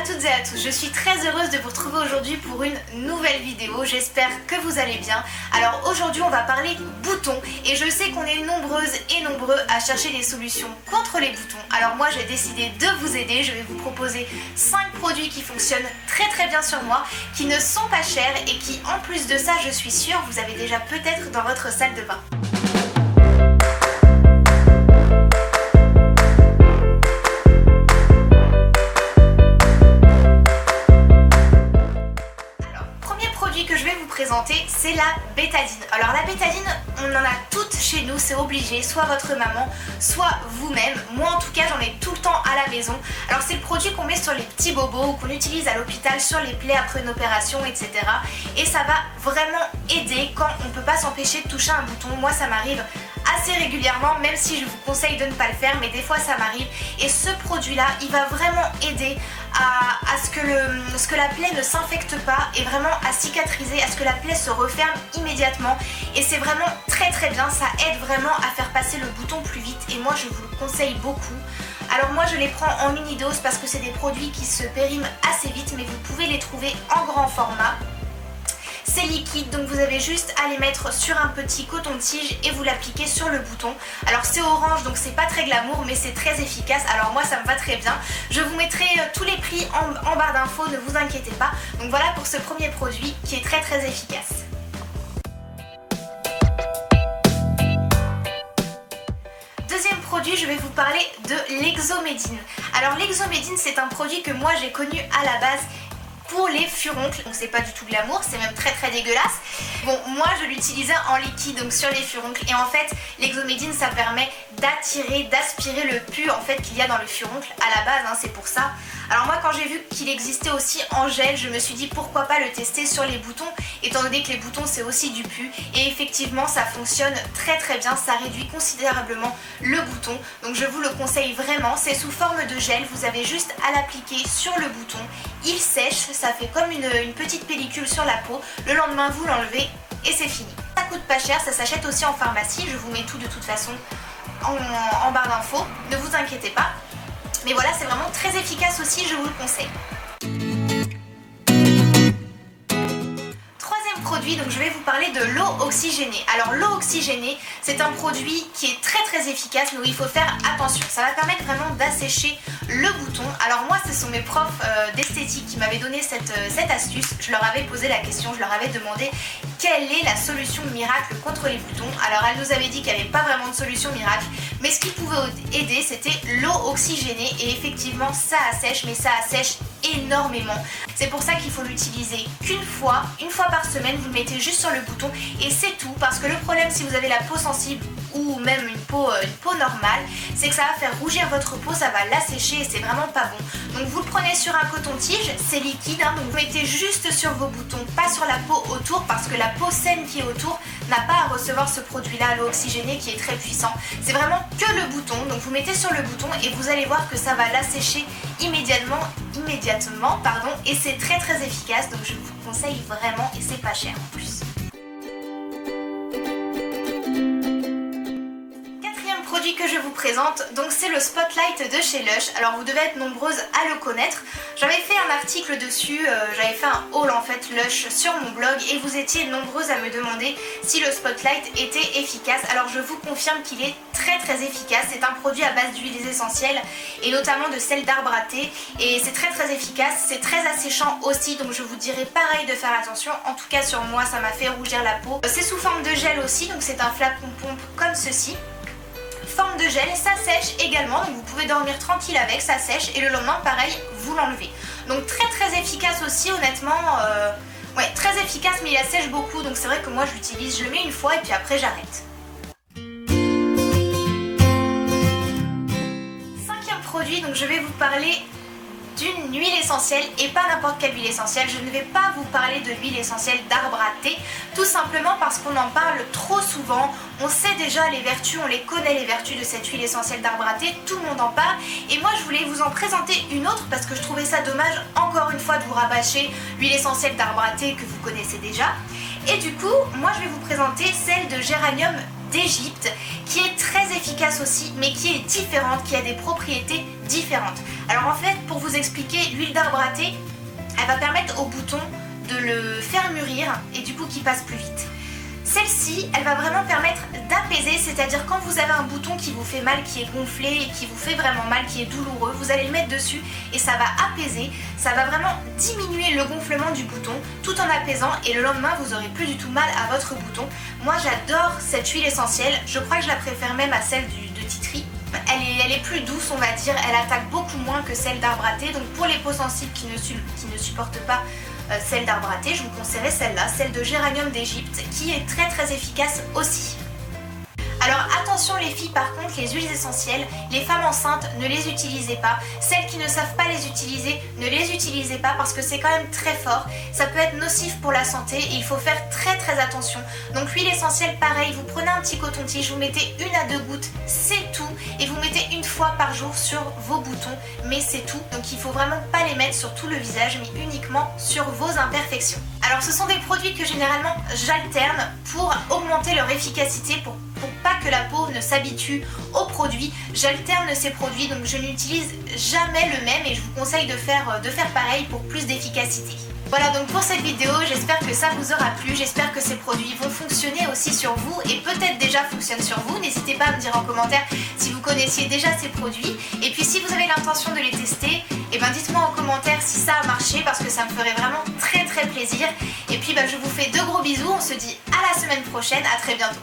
toutes et à tous, je suis très heureuse de vous retrouver aujourd'hui pour une nouvelle vidéo, j'espère que vous allez bien. Alors aujourd'hui on va parler boutons et je sais qu'on est nombreuses et nombreux à chercher des solutions contre les boutons. Alors moi j'ai décidé de vous aider, je vais vous proposer 5 produits qui fonctionnent très bien sur moi, qui ne sont pas chers et qui en plus de ça je suis sûre vous avez déjà peut-être dans votre salle de bain. C'est la bétadine. Alors la bétadine, on en a toutes chez nous, c'est obligé, soit votre maman, soit vous-même. Moi en tout cas j'en ai tout le temps à la maison. Alors c'est le produit qu'on met sur les petits bobos ou qu'on utilise à l'hôpital sur les plaies après une opération, etc. Et ça va vraiment aider quand on ne peut pas s'empêcher de toucher un bouton. Moi ça m'arrive assez régulièrement, même si je vous conseille de ne pas le faire, mais des fois ça m'arrive. Et ce produit là, il va vraiment aider à ce que la plaie ne s'infecte pas et vraiment à cicatriser, à ce que la plaie se referme immédiatement. Et c'est vraiment très bien, ça aide vraiment à faire passer le bouton plus vite et moi je vous le conseille beaucoup. Alors moi je les prends en mini-dose parce que c'est des produits qui se périment assez vite, mais vous pouvez les trouver en grand format. C'est liquide, donc vous avez juste à les mettre sur un petit coton-tige et vous l'appliquez sur le bouton. Alors c'est orange, donc c'est pas très glamour, mais c'est très efficace. Alors moi ça me va très bien. Je vous mettrai tous les prix en barre d'infos, ne vous inquiétez pas. Donc voilà pour ce premier produit qui est très efficace. Deuxième produit, je vais vous parler de l'Exomédine. Alors l'Exomédine, c'est un produit que moi j'ai connu à la base pour les furoncles, donc c'est pas du tout glamour, c'est même très dégueulasse. Bon, moi je l'utilisais en liquide, donc sur les furoncles, et en fait l'Exomédine ça permet d'attirer, d'aspirer le pus en fait qu'il y a dans le furoncle à la base, hein, c'est pour ça. Alors moi quand j'ai vu qu'il existait aussi en gel, je me suis dit pourquoi pas le tester sur les boutons, étant donné que les boutons c'est aussi du pus, et effectivement ça fonctionne très bien, ça réduit considérablement le bouton, donc je vous le conseille vraiment. C'est sous forme de gel, vous avez juste à l'appliquer sur le bouton, il sèche, ça fait comme une petite pellicule sur la peau, le lendemain vous l'enlevez et c'est fini. Ça coûte pas cher, ça s'achète aussi en pharmacie, je vous mets tout de toute façon en barre d'infos, ne vous inquiétez pas. Mais voilà, c'est vraiment très efficace aussi, je vous le conseille. Troisième produit, donc je vais vous parler de l'eau oxygénée. Alors l'eau oxygénée, c'est un produit qui est très efficace, mais où il faut faire attention. Ça va permettre vraiment d'assécher le bouton. Alors moi, ce sont mes profs d'esthétique qui m'avaient donné cette astuce. Je leur avais posé la question, je leur avais demandé quelle est la solution miracle contre les boutons. Alors elle nous avait dit qu'il n'y avait pas vraiment de solution miracle, mais ce qui pouvait aider c'était l'eau oxygénée, et effectivement ça assèche, mais ça assèche énormément. C'est pour ça qu'il faut l'utiliser qu'une fois par semaine, vous le mettez juste sur le bouton et c'est tout, parce que le problème si vous avez la peau sensible ou même une peau normale, c'est que ça va faire rougir votre peau, ça va l'assécher et c'est vraiment pas bon. Donc vous le prenez sur un coton-tige, c'est liquide, hein, donc vous mettez juste sur vos boutons, pas sur la peau autour, parce que la peau saine qui est autour n'a pas à recevoir ce produit-là, l'eau oxygénée qui est très puissant. C'est vraiment que le bouton, donc vous mettez sur le bouton et vous allez voir que ça va l'assécher immédiatement, et c'est très efficace, donc je vous conseille vraiment et c'est pas cher en plus. Que je vous présente, donc c'est le Spotlight de chez Lush. Alors vous devez être nombreuses à le connaître, j'avais fait un article dessus, j'avais fait un haul en fait Lush sur mon blog et vous étiez nombreuses à me demander si le Spotlight était efficace. Alors je vous confirme qu'il est très efficace, c'est un produit à base d'huiles essentielles et notamment de sel d'arbre à thé, et c'est très efficace, c'est très asséchant aussi, donc je vous dirais pareil de faire attention. En tout cas sur moi ça m'a fait rougir la peau. C'est sous forme de gel aussi, donc c'est un flacon pompe comme ceci. Forme de gel, ça sèche également, donc vous pouvez dormir tranquille avec, ça sèche et le lendemain pareil vous l'enlevez. Donc très efficace aussi, honnêtement, ouais, très efficace, mais il assèche beaucoup, donc c'est vrai que moi je l'utilise, je le mets une fois et puis après j'arrête. Cinquième produit, donc je vais vous parler d'une huile essentielle, et pas n'importe quelle huile essentielle. Je ne vais pas vous parler de l'huile essentielle d'arbre à thé, tout simplement parce qu'on en parle trop souvent. On sait déjà les vertus, on les connaît les vertus de cette huile essentielle d'arbre à thé, tout le monde en parle, et moi je voulais vous en présenter une autre parce que je trouvais ça dommage encore une fois de vous rabâcher l'huile essentielle d'arbre à thé que vous connaissez déjà. Et du coup, moi je vais vous présenter celle de géranium d'Égypte qui est très efficace aussi mais qui est différente, qui a des propriétés différentes. Alors en fait, pour vous expliquer, l'huile d'arbre à thé, elle va permettre au bouton de le faire mûrir et du coup qu'il passe plus vite. Celle-ci, elle va vraiment permettre d'apaiser, c'est-à-dire quand vous avez un bouton qui vous fait mal, qui est gonflé et qui vous fait vraiment mal, qui est douloureux, vous allez le mettre dessus et ça va apaiser, ça va vraiment diminuer le gonflement du bouton tout en apaisant et le lendemain vous n'aurez plus du tout mal à votre bouton. Moi j'adore cette huile essentielle, je crois que je la préfère même à celle de Tea Tree. Elle est plus douce on va dire, elle attaque beaucoup moins que celle d'arbre à thé, donc pour les peaux sensibles qui ne supportent pas celle d'arbre à thé, je vous conseillerais celle-là, celle de géranium d'Égypte, qui est très très efficace aussi. Alors attention les filles, par contre, les huiles essentielles, les femmes enceintes, ne les utilisez pas. Celles qui ne savent pas les utiliser, ne les utilisez pas parce que c'est quand même très fort. Ça peut être nocif pour la santé et il faut faire très très attention. Donc l'huile essentielle, pareil, vous prenez un petit coton-tige, vous mettez 1 à 2 gouttes, c'est tout. Et vous mettez 1 fois par jour sur vos boutons, mais c'est tout. Donc il faut vraiment pas les mettre sur tout le visage, mais uniquement sur vos imperfections. Alors ce sont des produits que généralement j'alterne pour augmenter leur efficacité, pour pas que la peau ne s'habitue aux produits. J'alterne ces produits, donc je n'utilise jamais le même et je vous conseille de faire pareil pour plus d'efficacité. Voilà donc pour cette vidéo, j'espère que ça vous aura plu, j'espère que ces produits vont fonctionner aussi sur vous et peut-être déjà fonctionnent sur vous. N'hésitez pas à me dire en commentaire si vous connaissiez déjà ces produits et puis si vous avez l'intention de les tester, et ben dites-moi en commentaire si ça a marché parce que ça me ferait vraiment très très plaisir. Et puis je vous fais de gros bisous, on se dit à la semaine prochaine, à très bientôt.